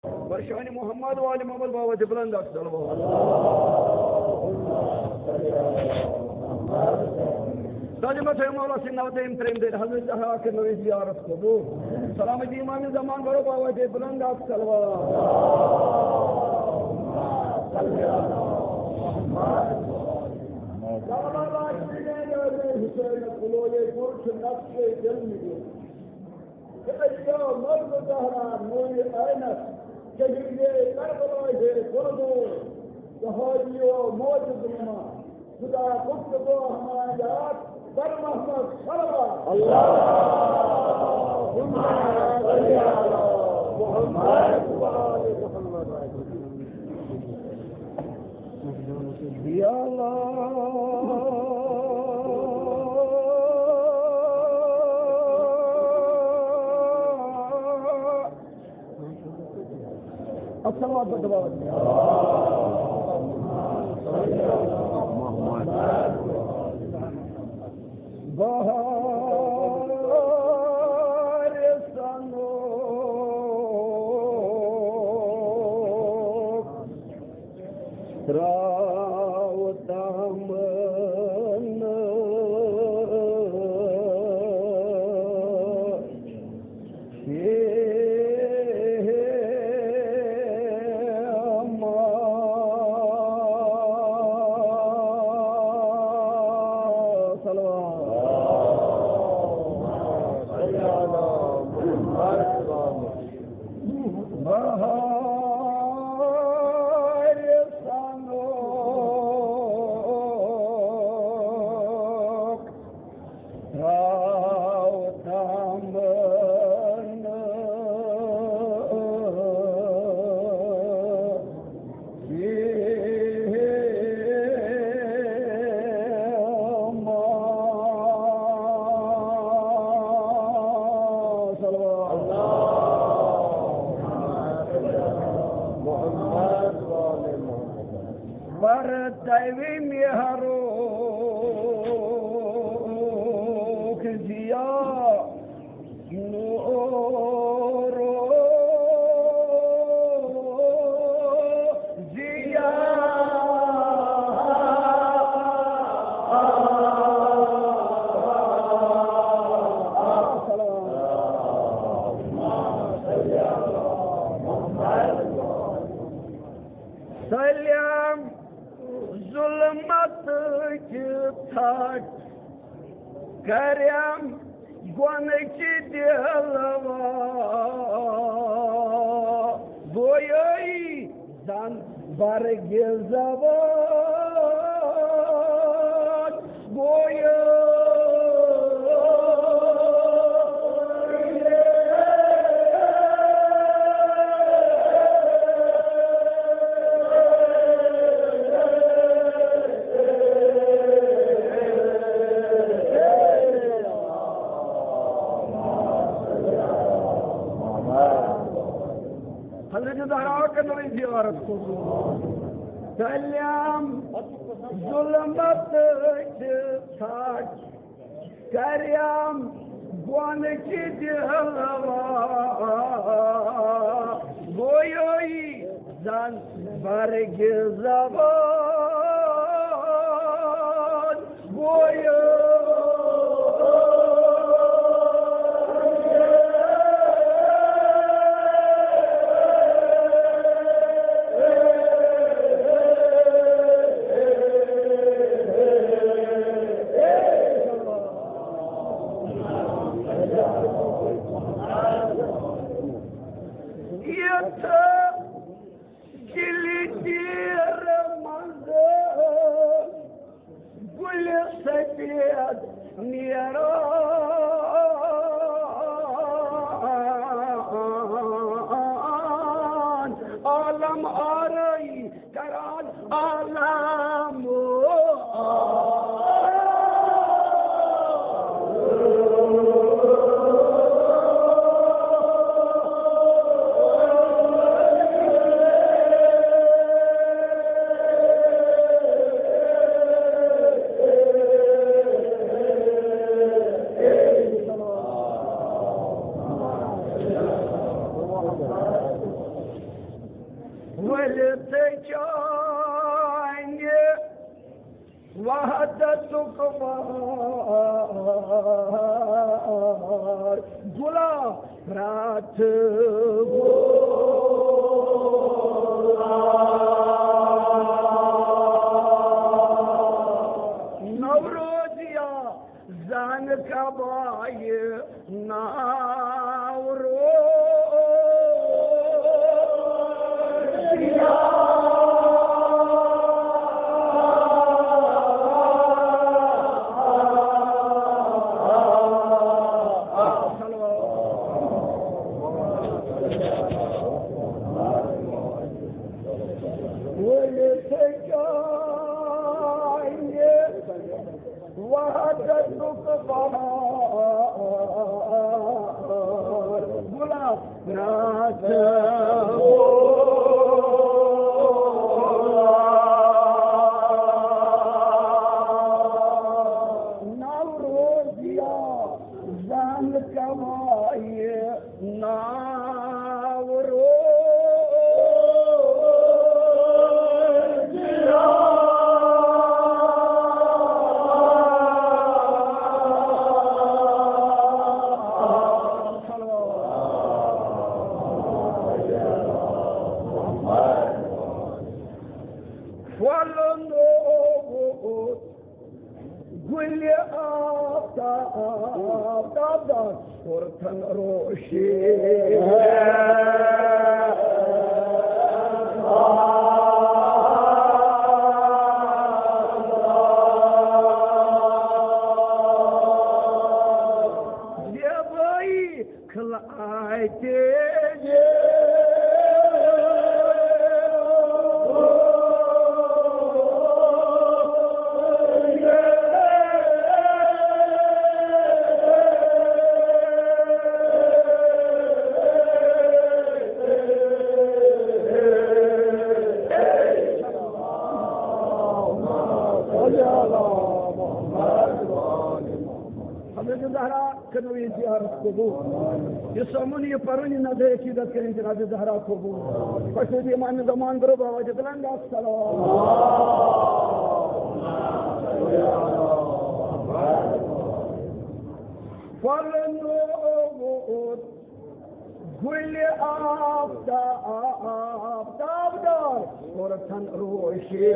बरशान मोहम्मद वाले मोहम्मद बाबा से बुलंद ताजमत मौला सिन्नवतेम प्रेम दे हजरत जहाँ के नवी जियारत कबूल सलामती इमाम जमान बड़ो बाबा से बुलंद सलवा Hüseyin Kuloye Kurç Nakşe gelmiyor. Kıbrıs'ta Mevzu Zahra Nuri Aynet Kehriye Karbalaye Kurdu Zahadiyo Mucizma Suda Kutlu Hamayat Dar Mahmud Salava Allahümme salli ala Muhammed ve ali Muhammed Ya Allah الصلوات والدعوات بهار الصنوك راوتام Tevim yahruk ziya nuru ziya Salam zulmat çıtak Karyam Gwanaki dilava Boyay Zan Bargilzavat Boyay ziyaret kurdu. Selam zulmet çıtak Karyam Gwanaki dilava Boyoy Zan Bargilzavat Boyoy Alam aray karan alam चाहेंगे वहदतुक बार गुला रात नवरोजिया जान का bye Zahra Kobu. Başta imanı zaman grubu havacı bilen de assalam. Farnur Gülli Abdar Oratan Roşi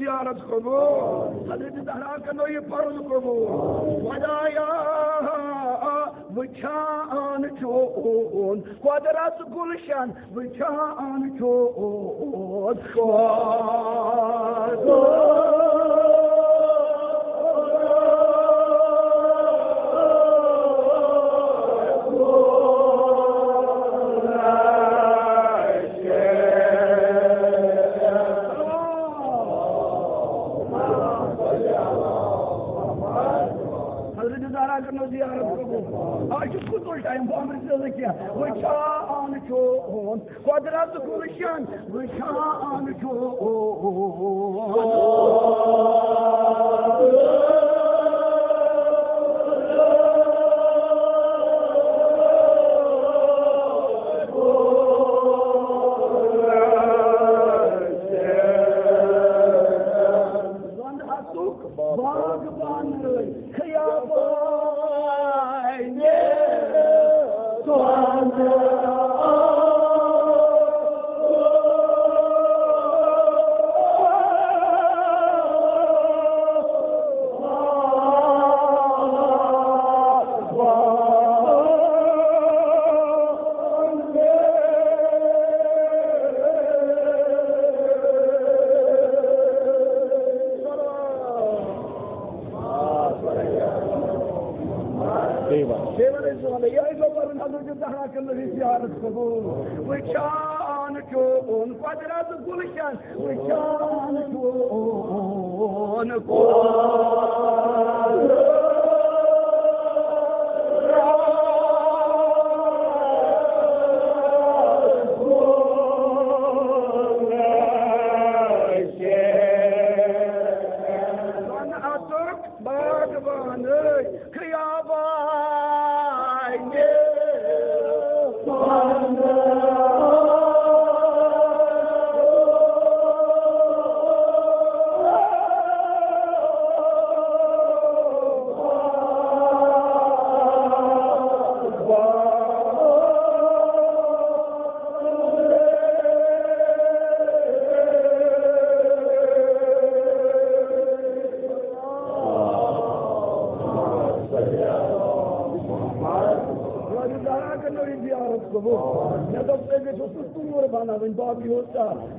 ziyaret kabul. Hazreti Zahra kano ye farz kabul. Vadaya bıçağın çoğun, kuadrat gülşen bıçağın çoğun. Time bomb is the kia. We on the show. Quadrat the Kurushan. We on the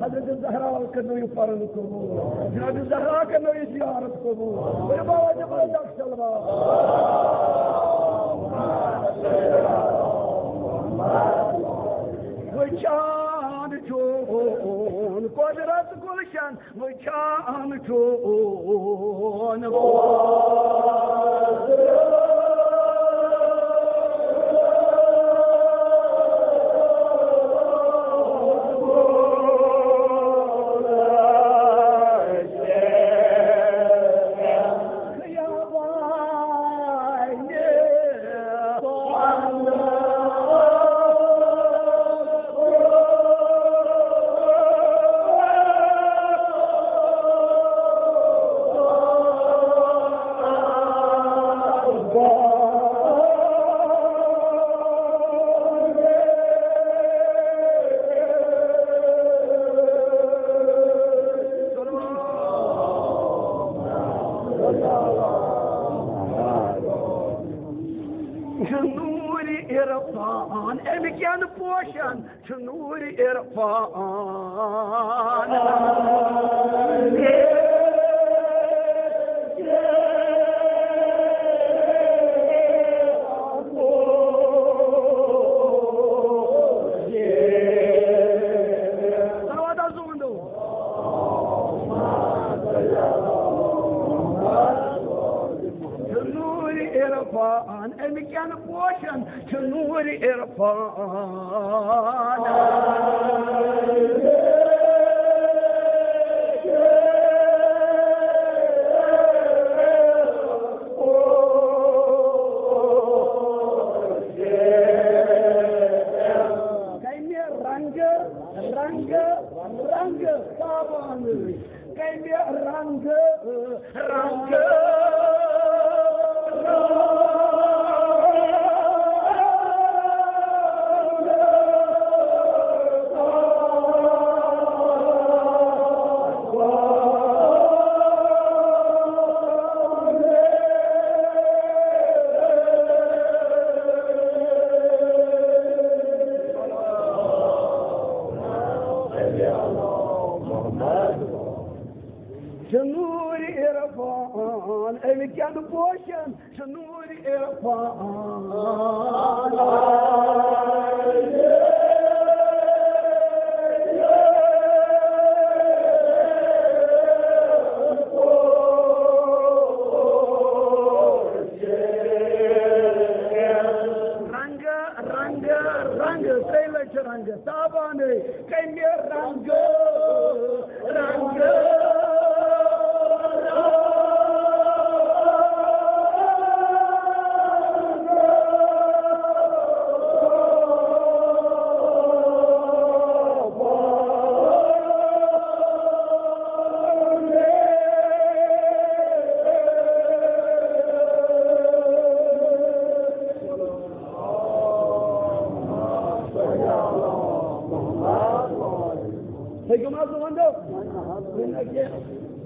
Hazreti Zahra kano ye farz kabul. Hazreti Zahra kano ye ziyaret kabul. Ve baba jabardast salwa. We chan chon quadrat gulshan. We chan chon. Nuri irfan and we can portion to Nuri irfan. شنور إرفان أمي كان بوشن شنور إرفان रंग कैलच रंग ताबाने कैन्य रंग रंग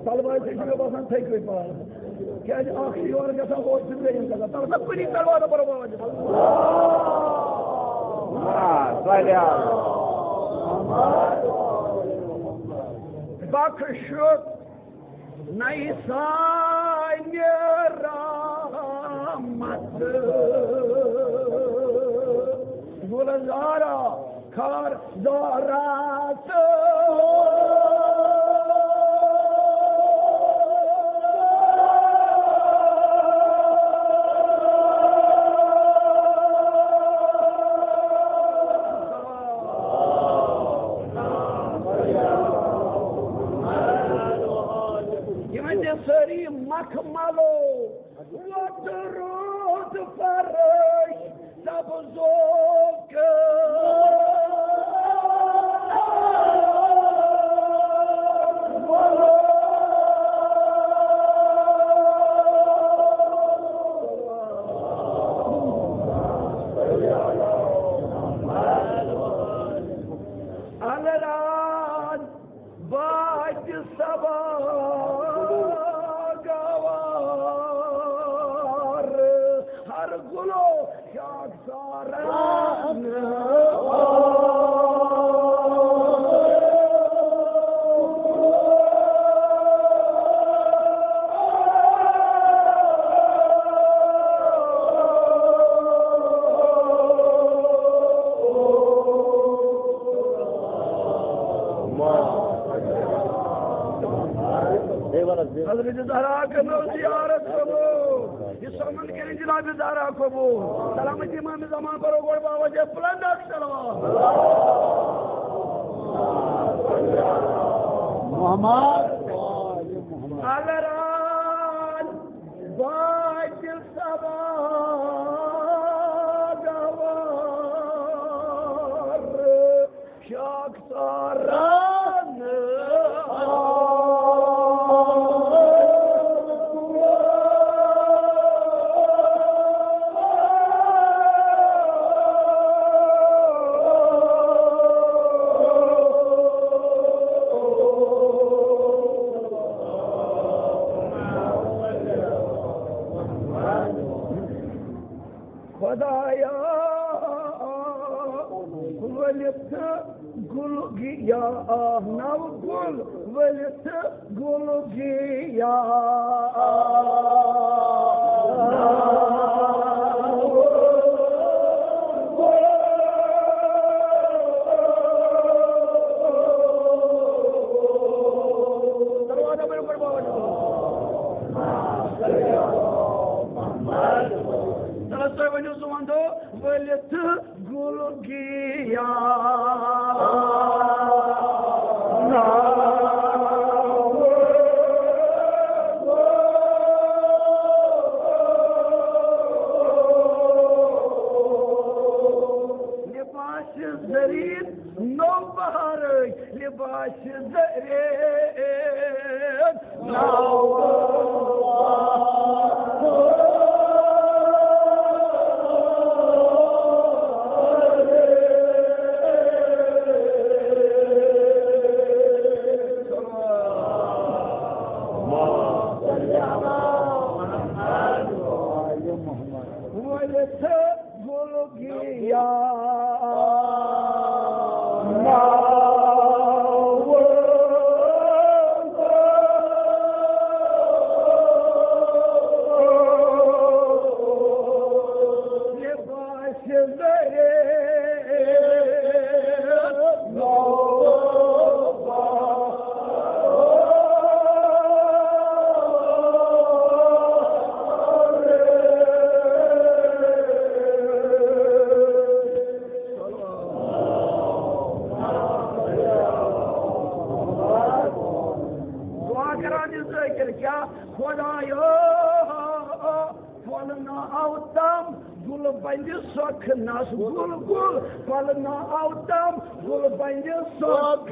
तलवार से बसान थे क्या आखिरी और जैसा बहुत कुछ तलवार पर बख्शुक नई सान्य रहमत गुलजारा खार ज़ारात मखमलो वदरूद फरश सबज़ोक अलरान बाज सबा गुलो शाख सारान हज़रत ज़हरा करो ज़ियारत करो समन के जनाब ज़हरा कबूल सलामती इमाम ज़मान पर गोड़ बाबा जे बुलंद सलाम मोहम्मद अलरान बाज सबा गवार शाख सारान खुदाया वलित गुल गिया नव गुल वलित गुल गिया वलित गुल गिया लिबास जरीन नौ बहार लिबास जरीन नौ कर क्या खुदायो फल ना आवतम गुल बंज सख नस गुल गुल फल ना आवतम गुल बंज सख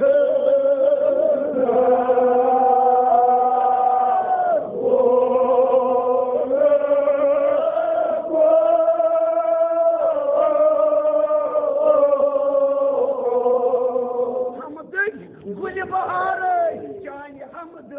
गुल बहार चांद हमद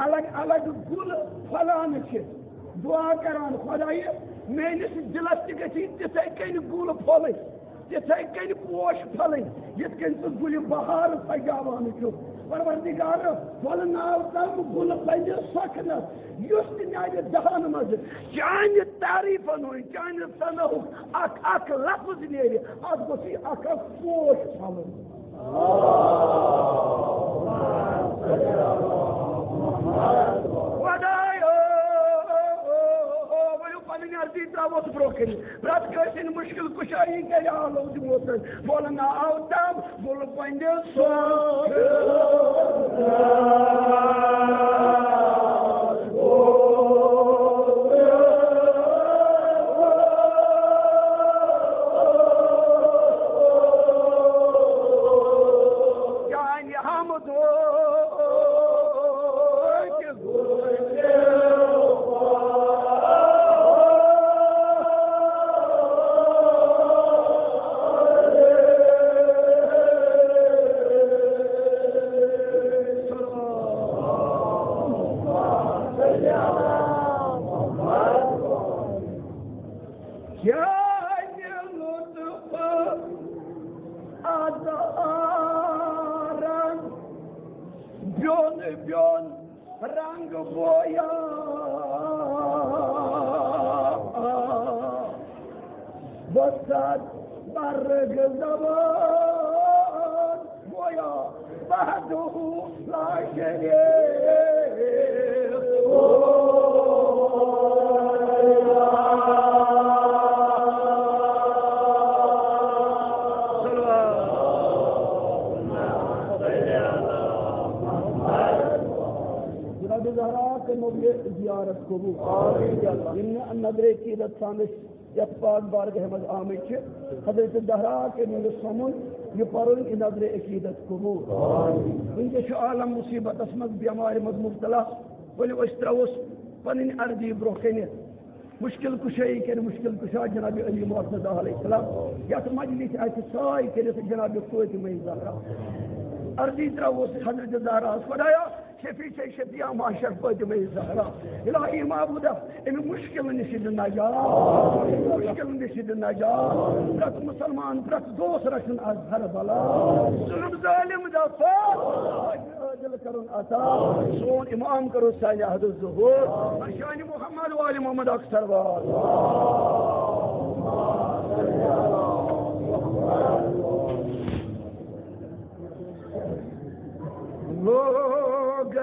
अलग अलग गुल फलान दुआ करान खुदाय मेनिस दिलस ती तिथे कन गुल फल तिथे कन पोश फल ये गुल बहार सजावान परवरदिगार फल नाव तम गुल पंज सखनस युस नाव दहन मज चान तारीफन हो चान सनो अख लफ्ज नेर अत गोसी अख पोश फल ब्रोकन प्रत कन मुश्किल कुशाई कर आलो दिमोस बोलना आवतम गुल पंज रंग बोया बसत बरग जबान बोया बहदू लाशरे जियारत कबूल नदरे कीरत सामिश यथ पाक बारगाह मज आमिद हजरत दहरा के नुंद समुन ये परुन नदरे अकीदत कबूल वनकस आलम मुसीबत मज बेमार मज मुब्तला वल त्रोस पन अर्जी ब्रो कन मुश्किल कुशाई कर मुश्किल कुशा जनाब अली मुर्तज़ा अलैहिस्सलाम यथ मजलिस साय कर जनाब फातिमा ज़हरा अर्जी त्रोस हजरत दहरा खुदाया शफी से शफिया माशर फातिमा ज़हरा इलाही माबूदा इन मुश्किल निशिद नजात मुश्किल निशिद नजात प्रत मुसलमान प्रत दोस रखन आज हर बला जुल्म जालिम दफा दिल करुन अता सोन इमाम करो सायाद ज़ुहूर शान मोहम्मद वाले मोहम्मद अक्सर लोग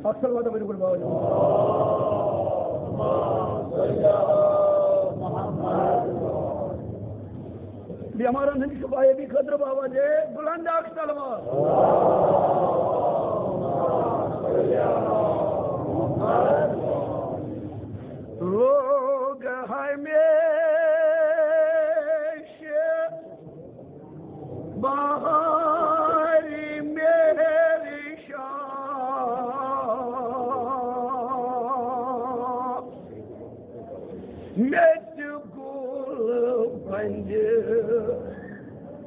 अक्सर वादा बिल्कुल हमारा नहीं सुबाए भी खतर बाबा जे बुलंद अक्सर मेच गुल बंज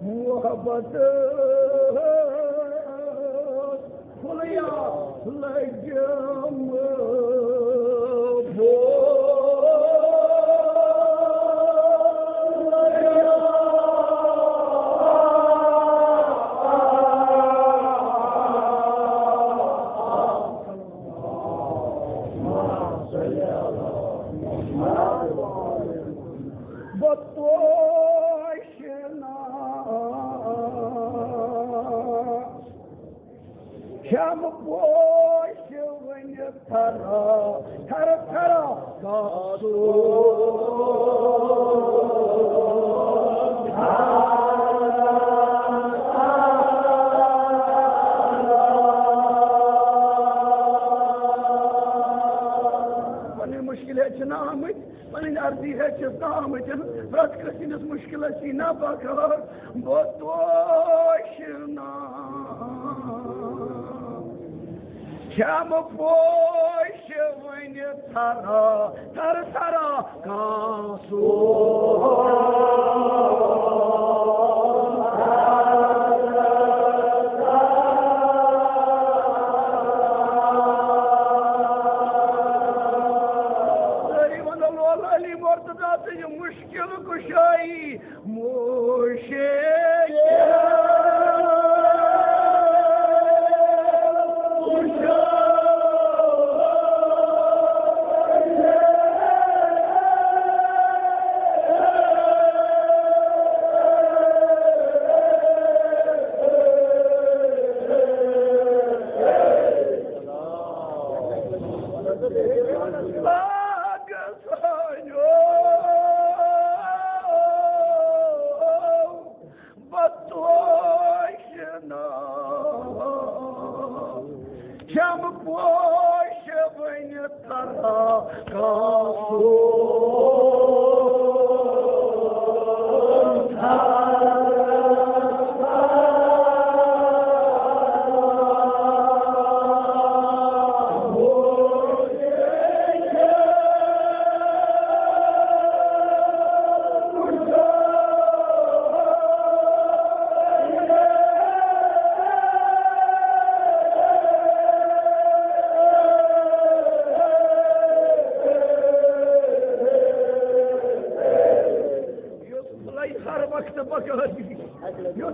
मोहब्बत खुलिया लगम Sham boy when you tara kasu Pani mushkil hai chna amit pani ardi hai chna amit rat kasinas mushkil si na bakar botoshna Sham boy when you tara kasu Ali Mortada se mushkil kushai mushe Sham boy when you tara kasu हर वक्त बकरी यो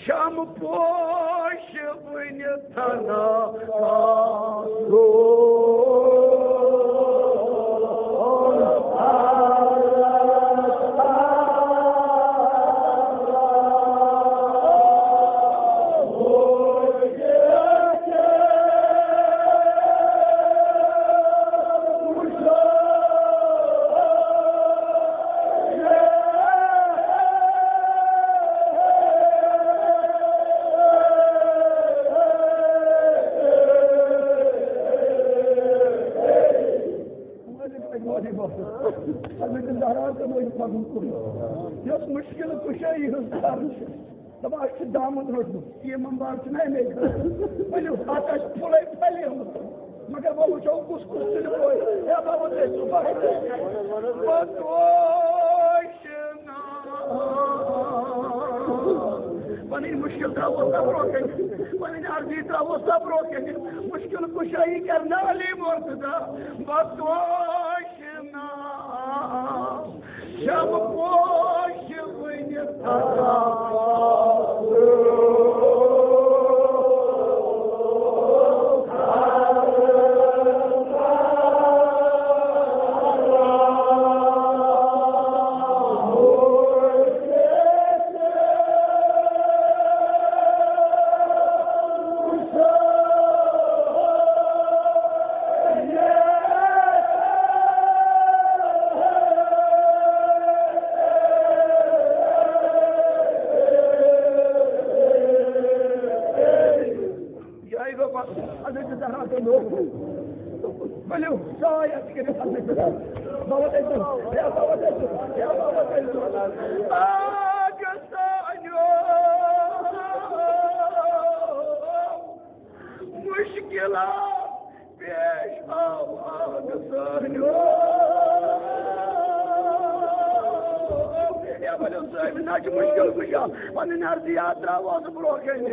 शाम पोश बन थना Jos mushkil kushay hızlarmış. Sabah şu damın rördüm. Yemin barçına emek. Böyle ataş pulay paylayım. Magar babu çok kuskusunu koy. Ya babu de su bak. Batoşna. Bani mushkil था वो सब रोकेंगे बनी अर्जी था वो सब रोकेंगे मुश्किल कुशाई करना अली मुर्तजा बतोशना शब पोश बन थरा Valeu, joia, querido. Vamos dentro. É, vamos dentro. É, vamos dentro. Ah, que sonho! मुश्किल कुशा पन्न अर्ज यात्रा वोस ब्रो कन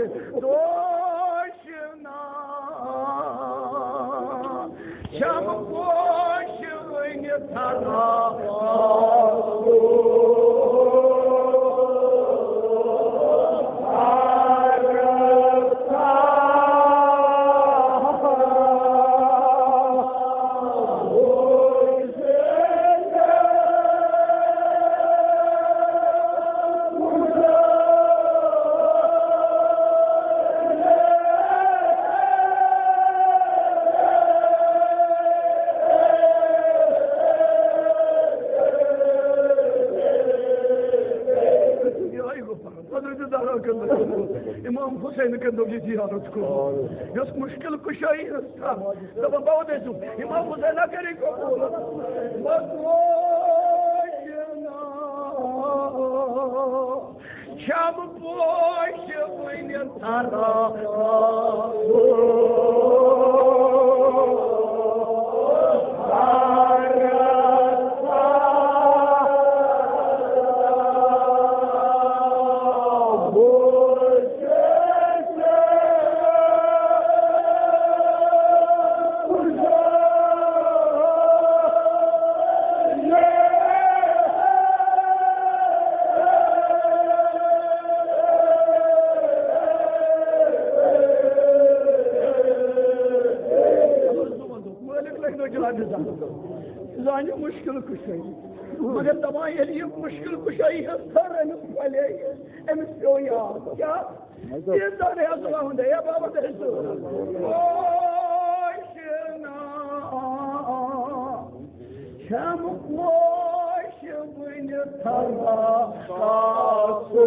दोशना शम पोश वन थरा इमाम हुसैन के दोगी जियारत को यस मुश्किल कुशाई था तब बाव देसु इमाम हुसैन करी को मगोशना शाम पोश वन थरा जाने मुश्किल कुशाई मगर तमाम ये मुश्किल कुशाई है सर अमिस पले अमिस पे याद क्या ये जाने असला होंगे या बाबा देसु ओशना शम पोश वन थरा कासो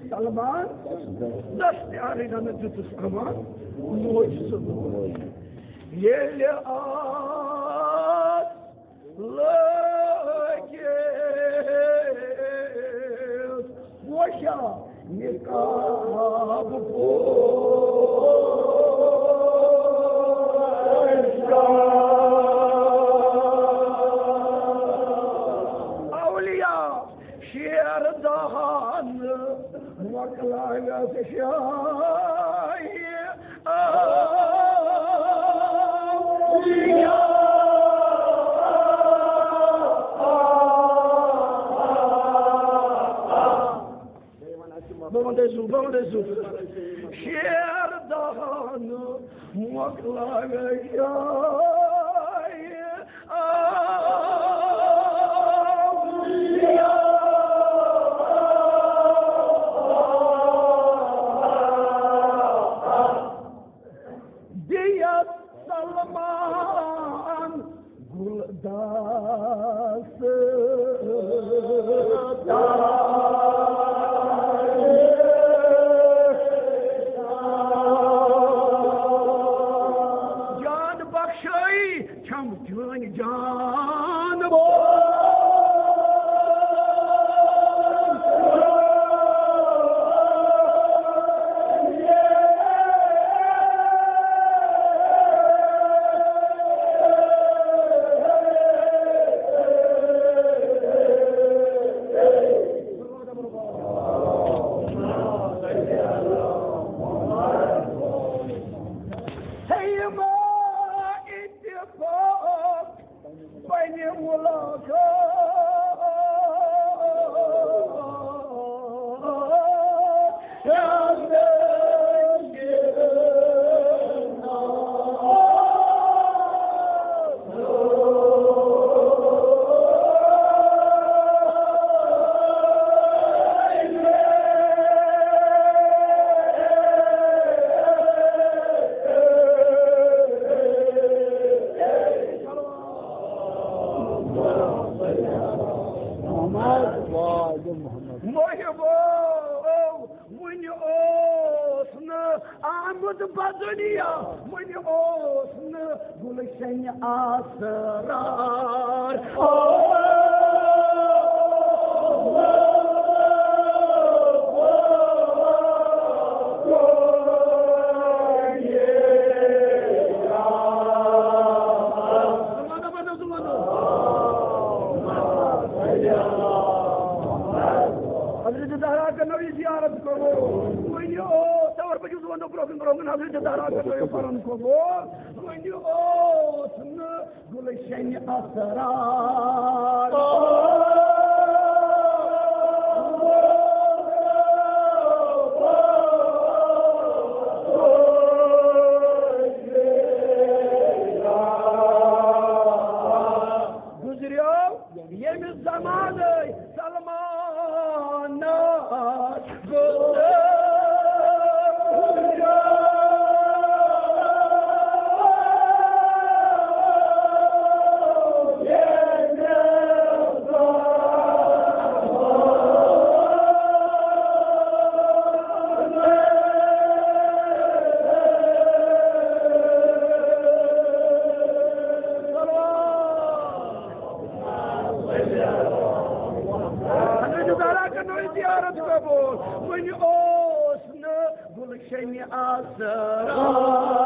Salman, das yani nana tutus aman, mucize. Yele at, laket, boşa nikah bu. Avliya şerdahan. Vakla şay avliya Vamos desu şerdan vakla şay avliya Salman guldası can bakşay सोहिबो मुनि ओसन आमद बदनिया मुनि ओसन गुलशन आसरार ziyaret kolu. Oynuyor o. Tavır peki uzmanı bırakın Hazreti Zahra kılıyor falan kolu. Oynuyor o. Sını gülüşen asrar. Güzürüyor. Yemiz zamanı. Salman'a. ziyaret kabul. When you osne gulşeni asra.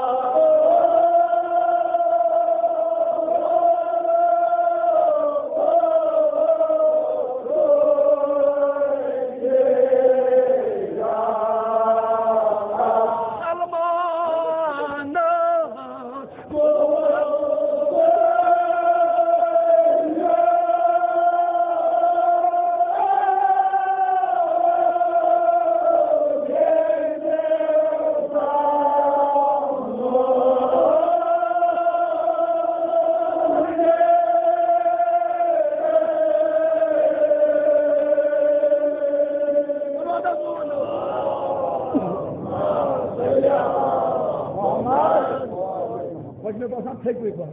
Başına basan tek bir bana.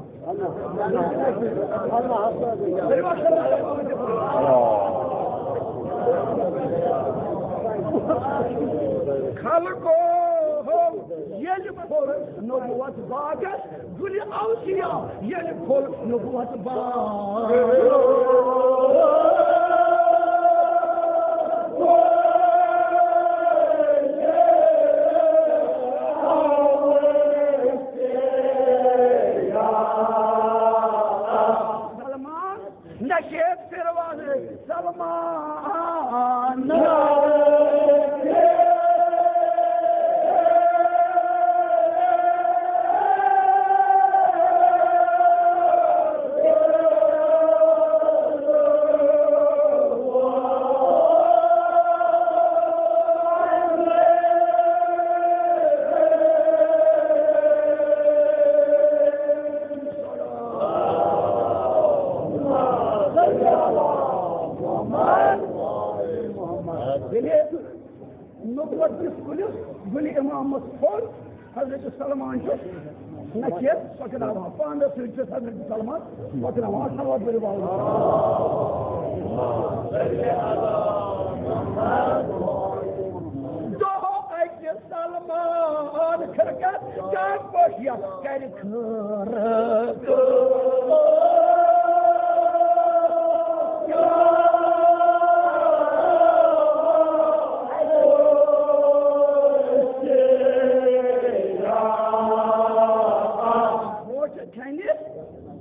Allah Kalko yeni kol nubuvat baget gülü avsiya yeni kol nubuvat baget. Neşet Firvanı Salman Nubuvat gülü, gülü imamı sol, Hazreti Salman çok, nakit, bakın ama, bana sürücü Hazreti Salman, bakın ama, savat böyle bağlı. Doğu ayet Salman, kırkat, can boş ya, geri kırık.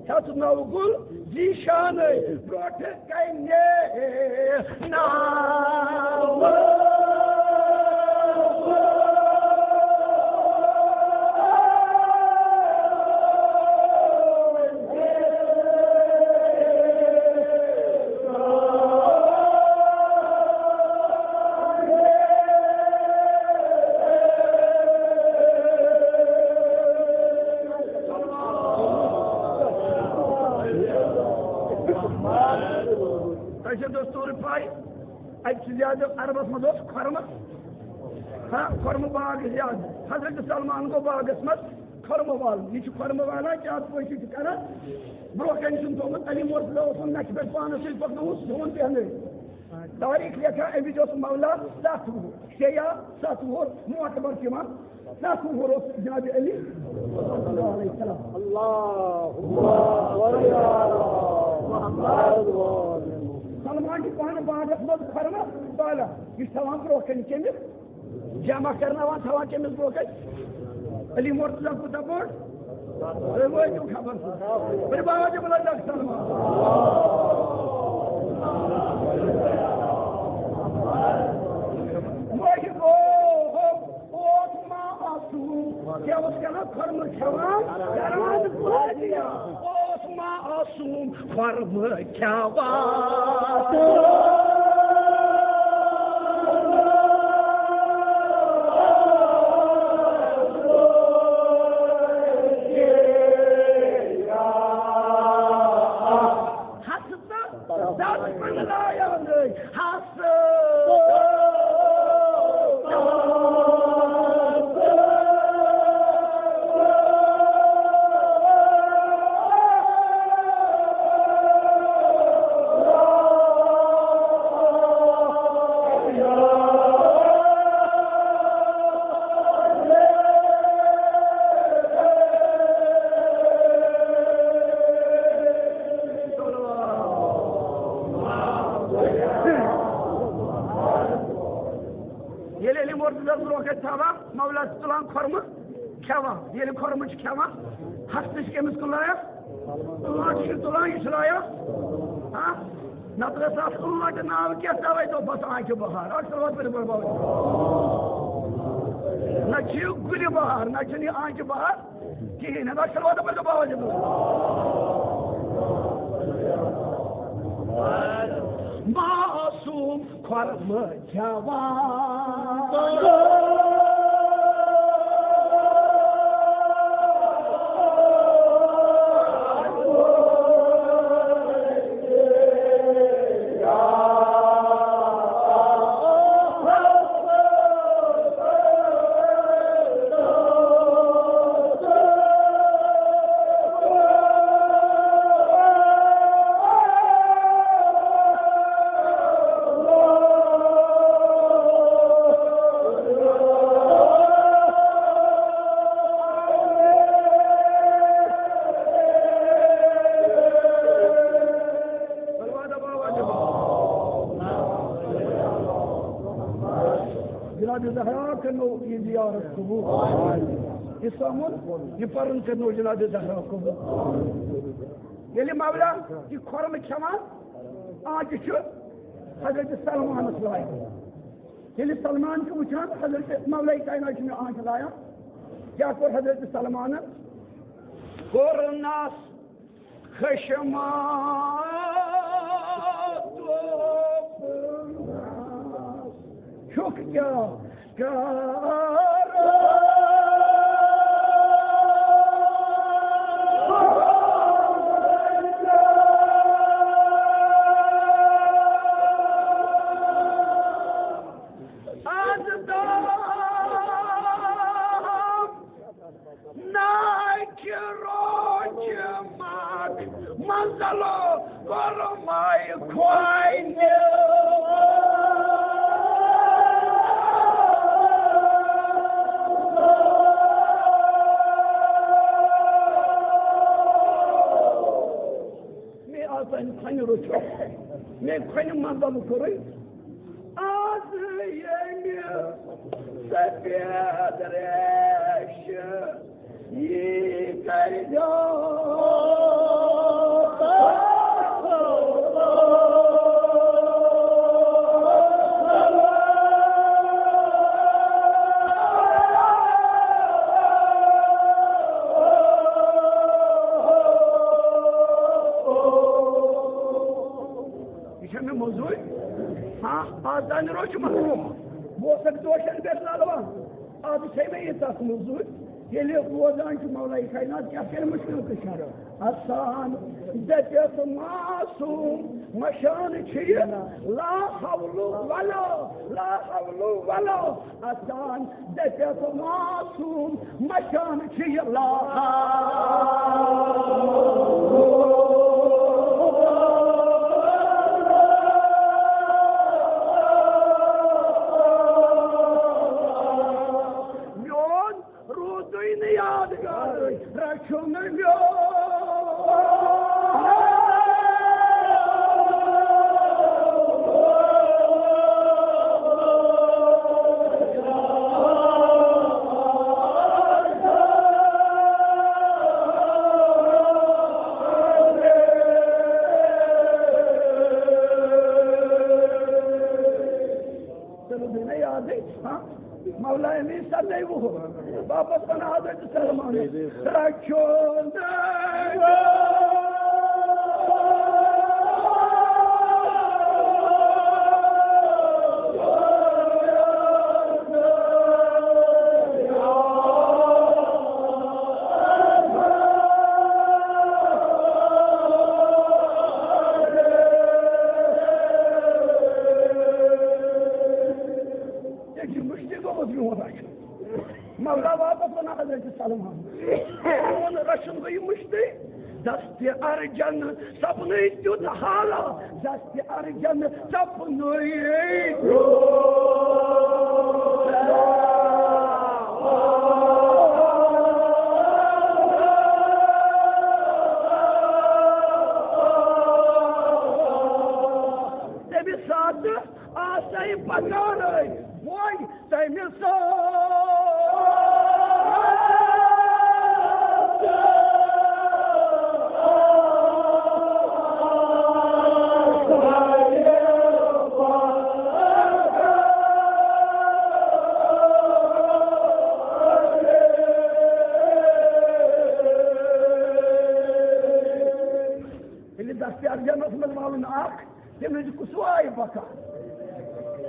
Tatnavgul zişanı protek kayne nav. Ayşe dostları pay, ayıpsız yazıp arabasına dost, karımız. Karımı bağı yazdı. Hazreti Salman'ın o bağı kısmet, karımı var. Niçin karımı var ki at boyu çıkara. Bırakın için tohum, elim ortada olsun, nakibet bağını silpak namus, doğun diyanı. तारीख लिखा अमि मौला 7 वुह 6 या 7 वुह मोतबर किमान 7 वुह जनाब अली सलमान की पान बागस मज खरम बाला यह थवान ब्रोकन कमिस जमा करना थवान कमिस ब्रोकन अली मुर्तजा कुता बोर्ड खबर फिर बाबा बोला सलमान क्या उसका ना फर्म खवान मासूम फर्म मौला तुलान खर्म खेवान ये खर्म खेवान हस्तच कमिस कुन लायक तुलान यह लायक नत नाव क्या तवे तो बस आंचु बहार न गुल बहार न आंचु बहार कहें अक्सर पे बाबा मासूम खर्म जहरा कनो ये जियारत कबूल इस्लामुल ये परन कनो जनाब जहरा कबूल ये मौला ये खरम खवान आज हजरत सलमान लायक ये सलमान को वुचान हजरत मौला कायनात में आंच लाया क्या कोर हजरत सलमान कोरनास खशमा शुक क्या Manzalo, follow my coin. मैं खन मंदल कर आज ये सफेद रेश ये कर दो आजान रोच वो सब दोषन बेलवा आज छे में ये तक मौजूद ये ले रोजान की मौला कायनात क्या फिर मुश्किल कशार आसान दत मासूम मशान छिय ला हवलो वाला आसान दत मासूम मशान छिय ला दिन याद है हाँ मौला ने सदैव हो वापस बना हजरत सलमान रखो मौला वापस बना हजरत सलमान रशन गई मुश्ते दस्त अर्जन सपने तुद हाला दस्त अर्जन सपने तेरे साथ आशा पका रहे वही तेरे temos que suai para cá.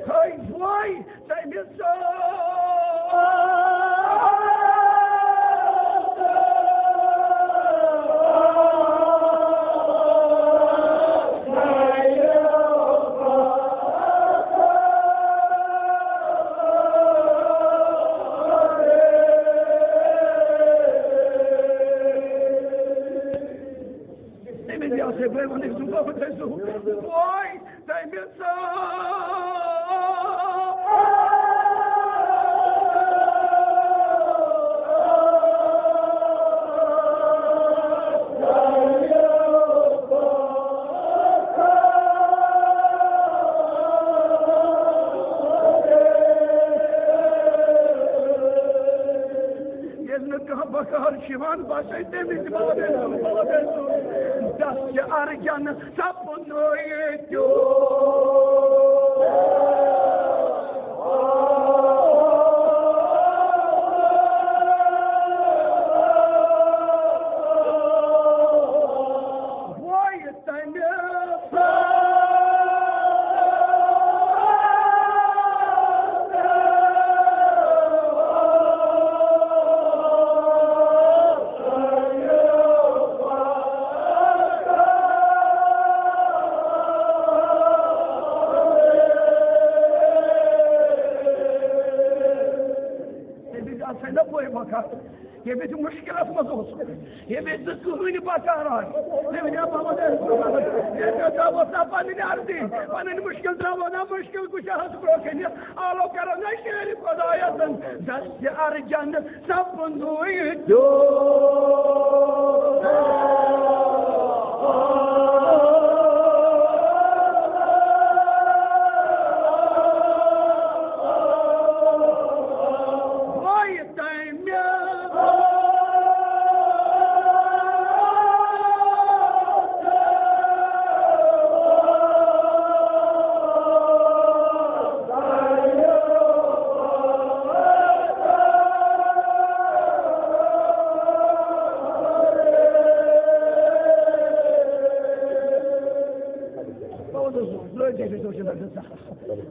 Ai, suai, sai você vai onde tu vai fazer isso? Foi, tem bakar şivan başı temiz bağlı dast argan sapno yeto ये भी तो मुश्किल मत हो ये भी तो तुम्हें बता रहा है लेकिन अब हम ये तो वो सब पानी आरती पानी मुश्किल था वो ना मुश्किल कुछ हाथ ब्रोकन आलो करना शेर खुदायतन दस्त अर्जन सब बंदोई जो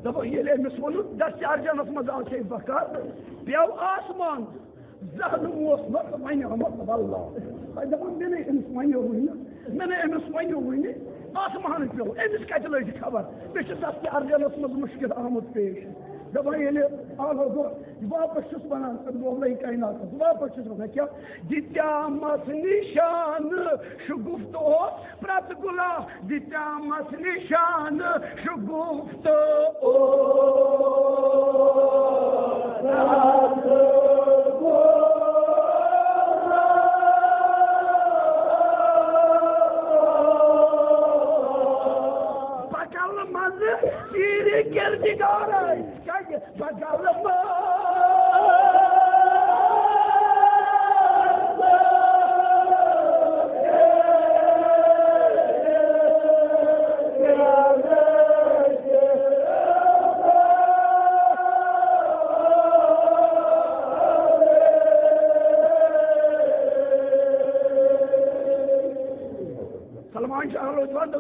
دبا يلي مسمون دست ارجان اسمه دال شيء بكار بيو اسمان زهد موصل ما يعمل والله هذا من اسمه يومي من اسمه يومي اسمان بيو امس كاتلوجي خبر مش دست ارجان اسمه مشكله احمد بيش دبا يلي algo واپس بنا والله كائنات واپس بنا क्या ديتامس نشان شگفتو پراتگولا ديتامس نشان شگفتو bakalım siri geldi garay bakalım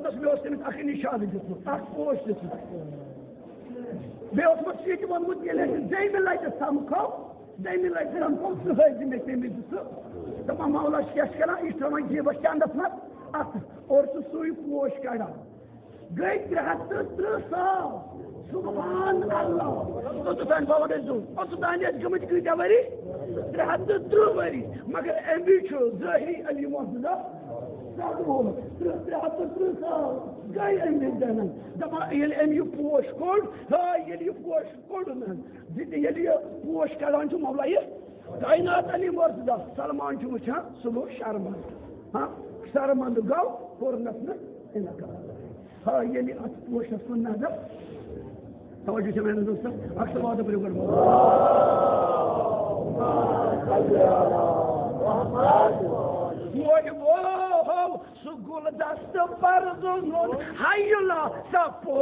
दोदस मे तमिस निशान दिखुत पोश दिखुत बेस वोनमुत जैम लटि समखो जैम लटि समखो सह मे तमिस दपान मौला क्या कर यह त्रावान जेबस चंदस मत और सू पोश कड़ान गई 330,000 सुभान अल्लाह ओतान बाबा ओतान गमत कत्या वरी 330 वरी मगर अमी ज़ाहिरी अली मोहम्मद 330,000 गई अमी दन दपान अमी पोश कोड़ ये पोश कोड़न ये पोश कड़ान मौला यह कायनात अली मोहम्मद सलमान वुचान सह गो शर्मंद हाँ शर्मंद गो कोरनस इनकार हाँ ये अत पोशस कुन नजर तवज्जो से मैंने दोस्तों अक्सर बात पर कर वो सुगुल दस्त पर जुनून हायुला सपो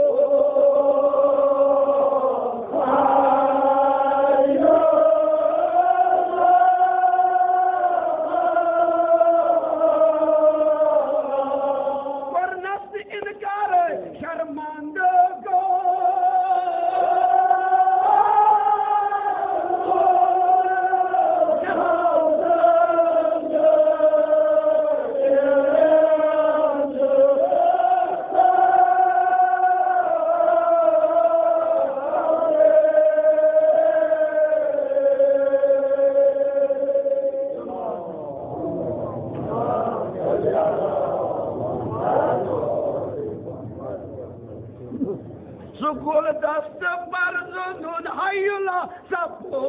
सुगुल दस्त पर जुनून हायुला सपो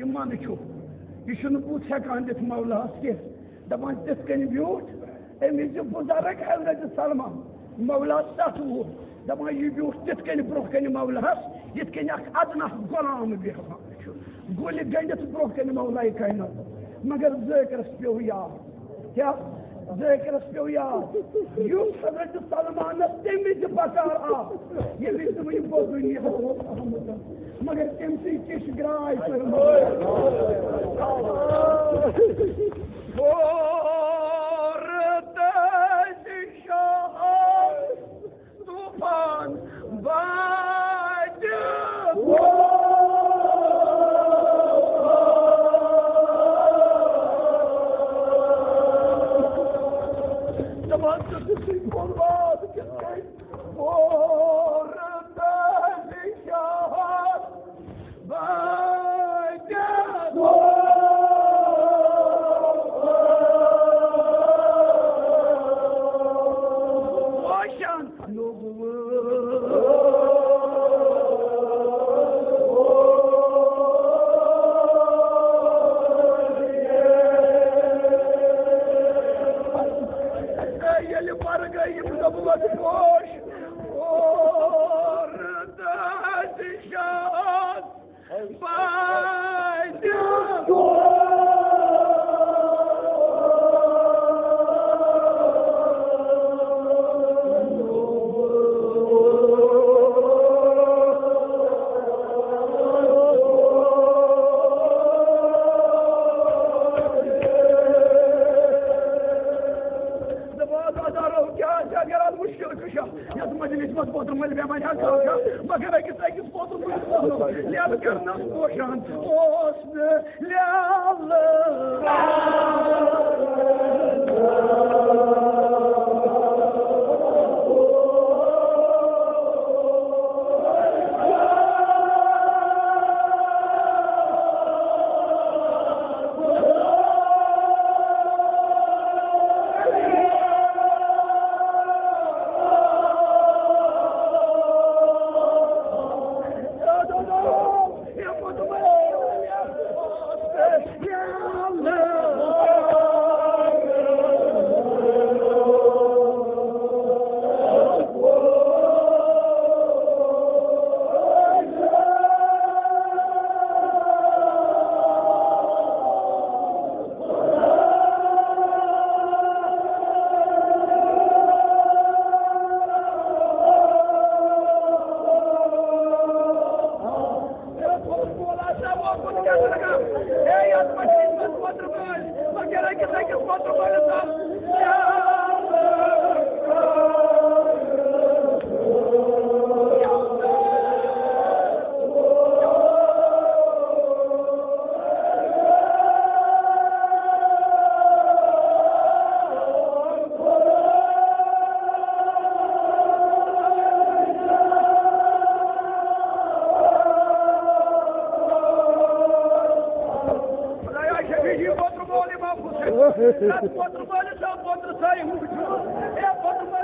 शर्मंद का यह बुत हेकान दिख मौलास कह दपान तिथ कन ब्यूट अमिस बुजुर्ग हजरत सलमान मौला 7 वुह दपान यह ब्यूट तिथ कन ब्रोह कन मौलास यथ कन अदनस गुलाम बेहवान गुल गंडित ब्रोह कन मौलाए कायनात मगर ज़ाकिरस पे याद क्या ज़ाकिरस पे याद युस हजरत सलमान तमिस बकार आ ये वो दुनिया मगर तम किस ग्राय तूफान बाज Potro vai já potro sai muito. É potro vai.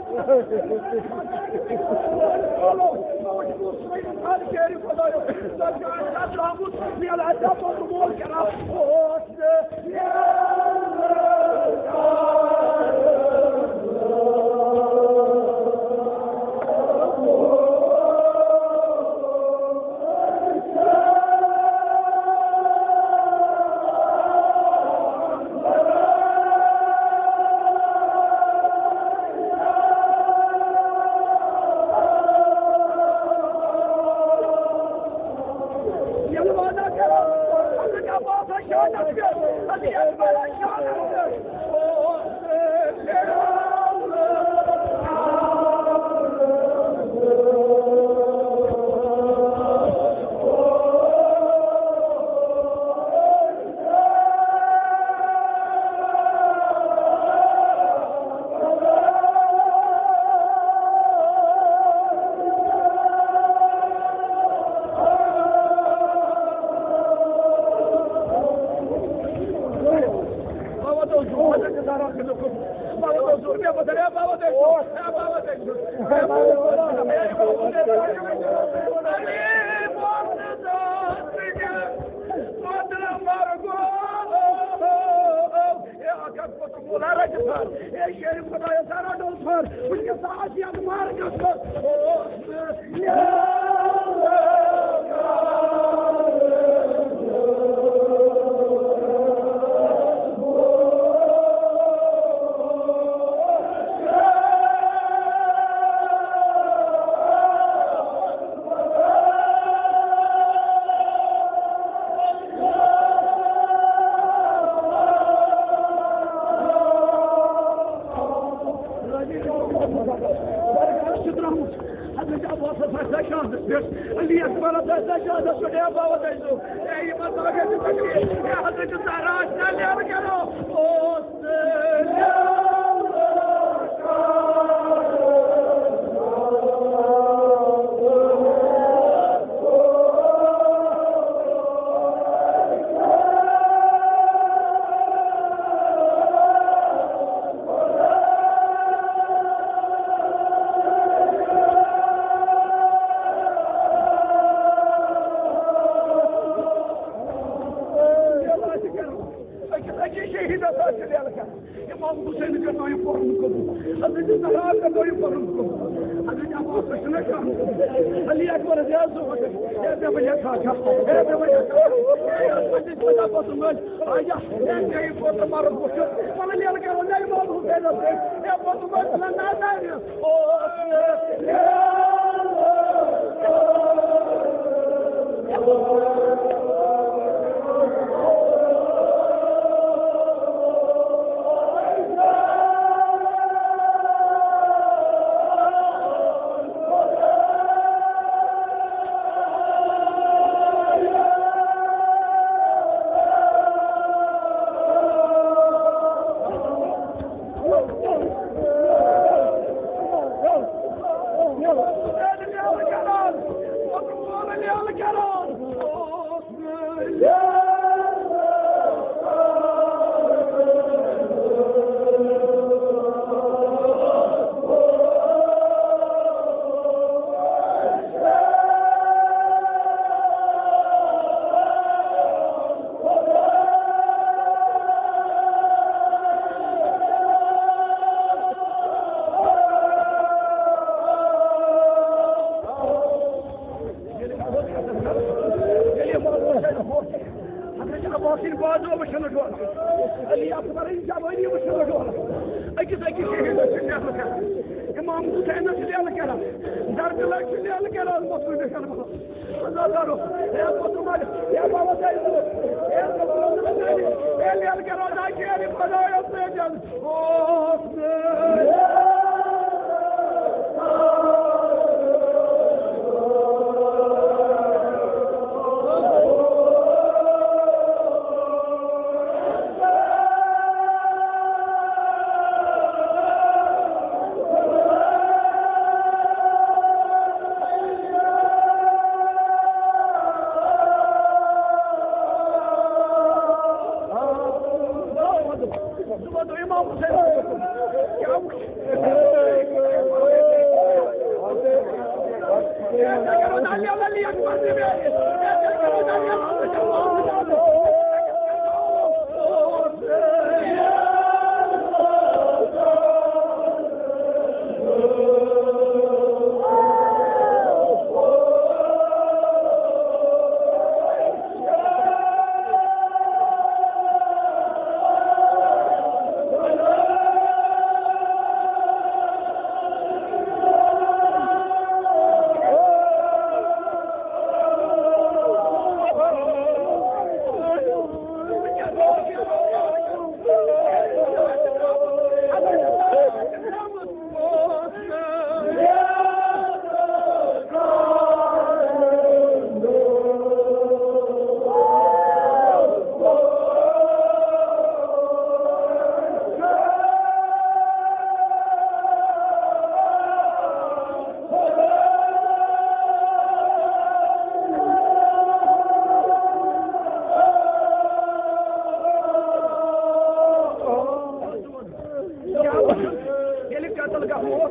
gafur.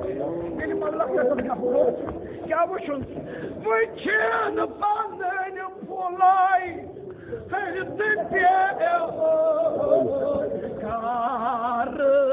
Benim Allah kasım gafur. Yavuşun. Vıçın banın polay. Hırsın piye karı.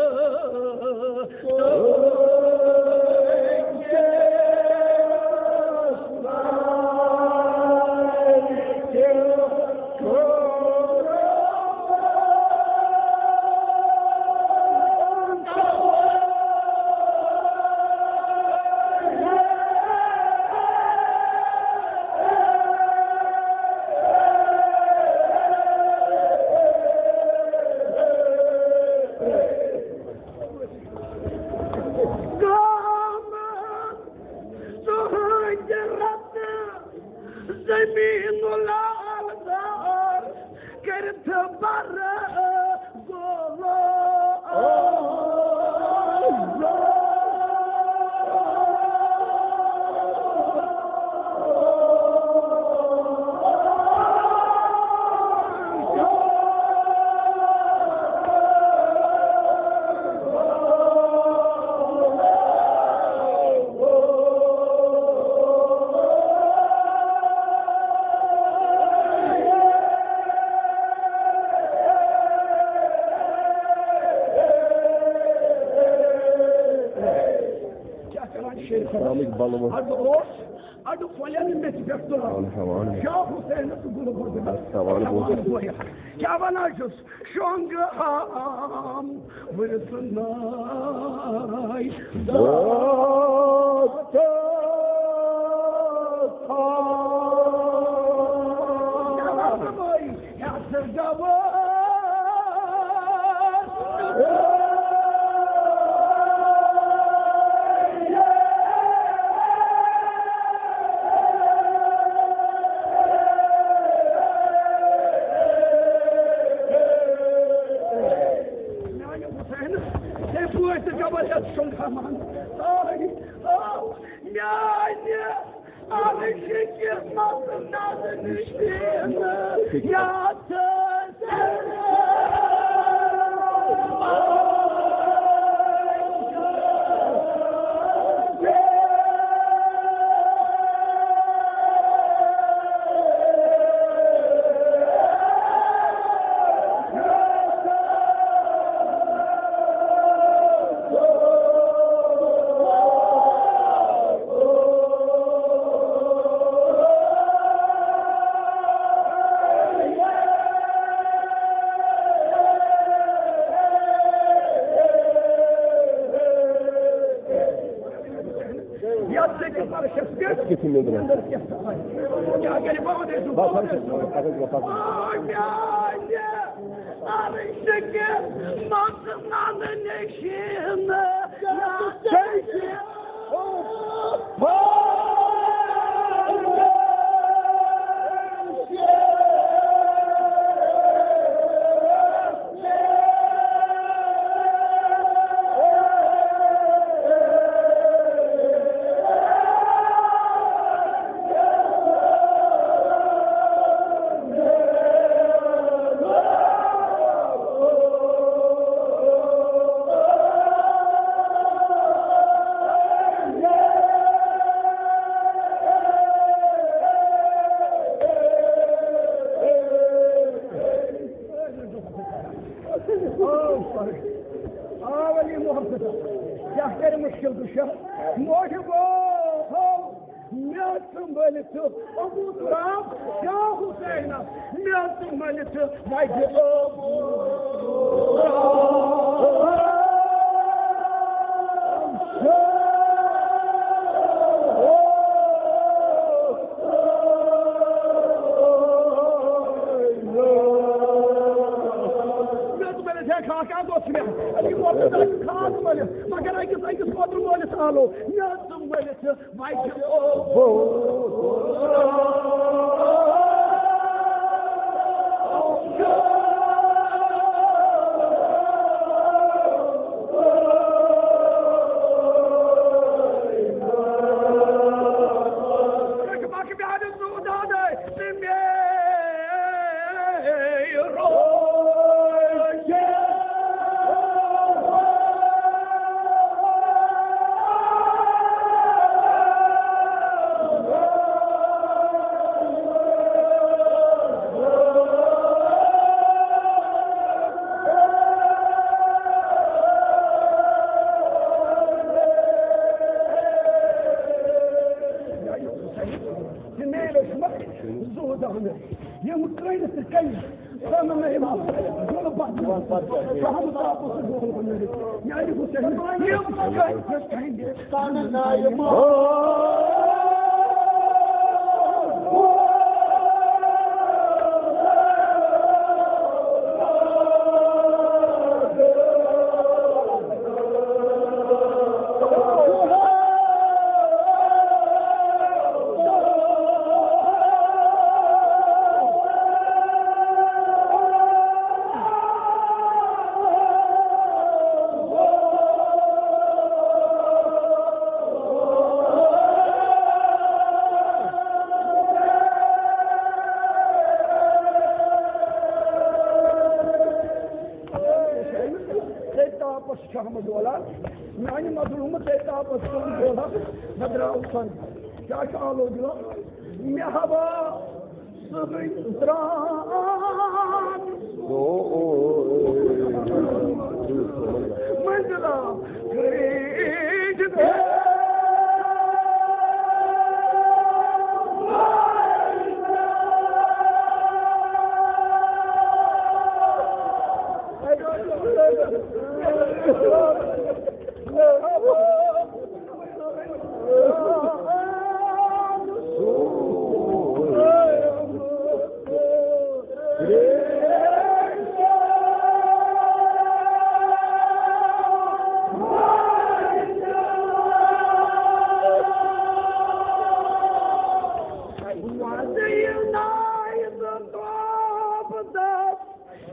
Adu folyanin beti bekliyorlar. Ya Hüseyin nasıl bunu vurdular? Ya bana acız. Şu an gaham vırısınay. Dağıttı kağıt. Ya sırgavı. Schon kaman. Ay, yani alışık yapmasın nazın işini. Yatsın seni. Şahane. Yem kaydı sıkayım. Sana ne var? Yola bak. Şahane tapısı doğru. Yani bu senin. Yem kaydı sıkayım. Sana ne var? Şahımız olan, yani mazlumu teyda basılmış olan Bedra Usan. Şaşı ağlıyorlar. Merhaba, sıvıntran. Mındıra, kırıcıda.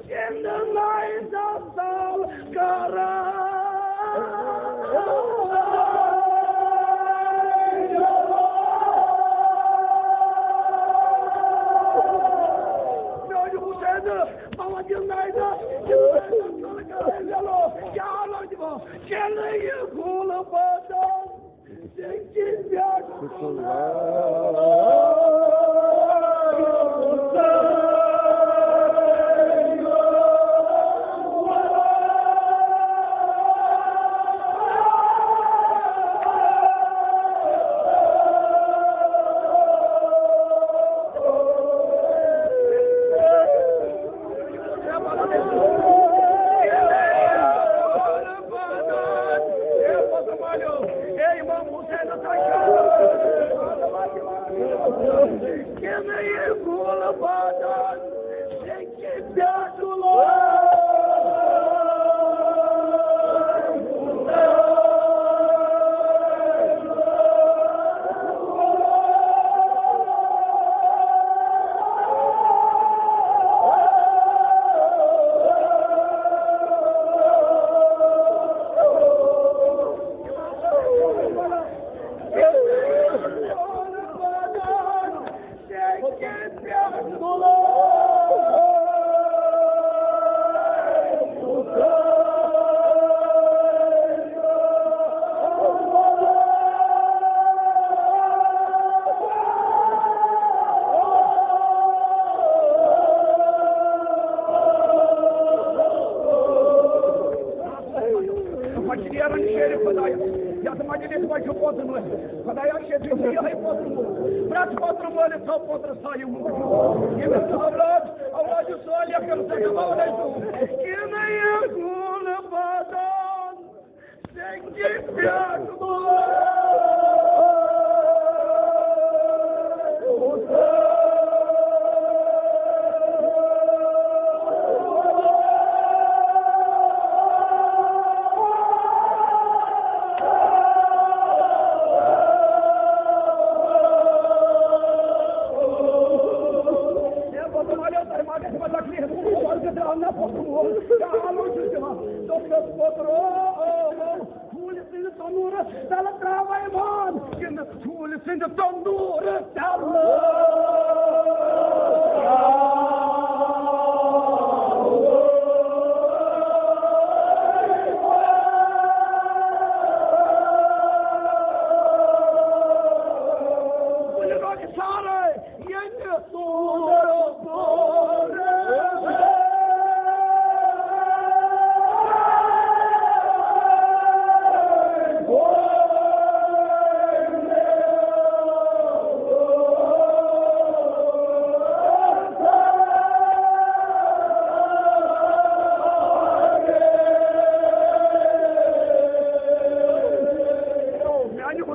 In the light of Salkara.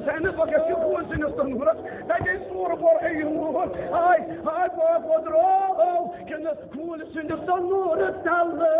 Hüseyin bak eski kuvvetini stanuruz. Hadi sur bor eynuhur. Ay bodro. Kendi kuvvetini stanuruz tallı.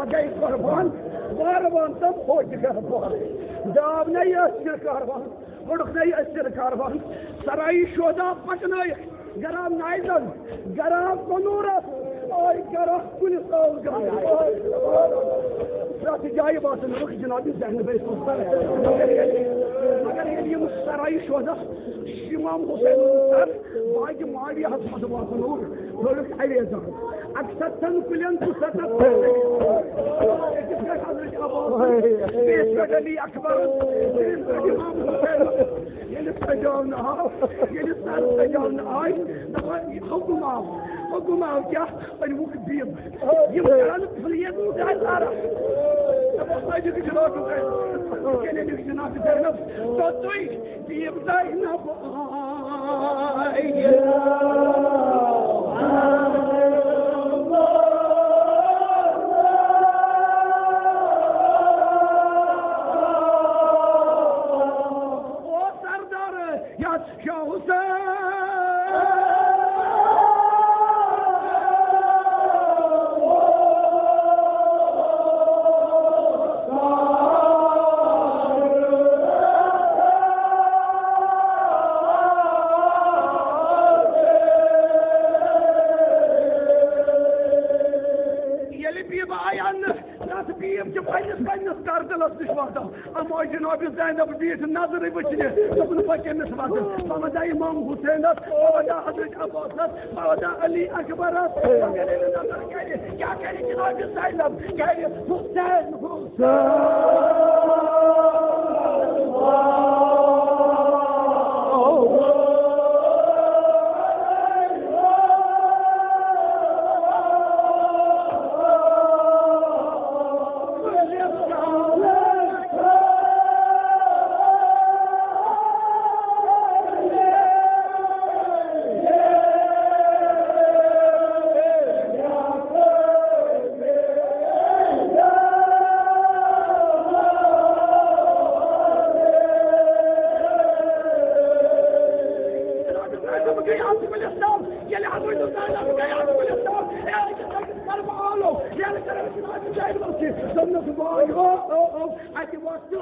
गई कुर्बान कारवान तम खोज कारवान जाव नहीं अस्र कारवान उड़क नहीं अस्र कारवान सराई शोदा पटना गराम नाइजन गराम कनूरस और गराम police रात जाए बात रुख जनाब जहन बेस मगर ये सराई शोदा इमाम हुसैन सर बाकी मावी हसमत वासनूर लोग हाईवे जा अक्सर तन कुलियन तो सतत अली अकबर इमाम हुसैन ये सजावन ये सर सजावन आई हुकुम क्या अनमुख बीब ये करन फलियत मुदारा अजक जनाब के जनाब जैनब तो तुई बीब दाइना जनाब जैनब बीठ नजर वचने दोपन पकमिस वत बावदा इमाम हुसैन बावदा हजरत अब्बास बावदा अली अकबर नजर करे क्या करे जनाब जैनब करे Hussain I can watch you.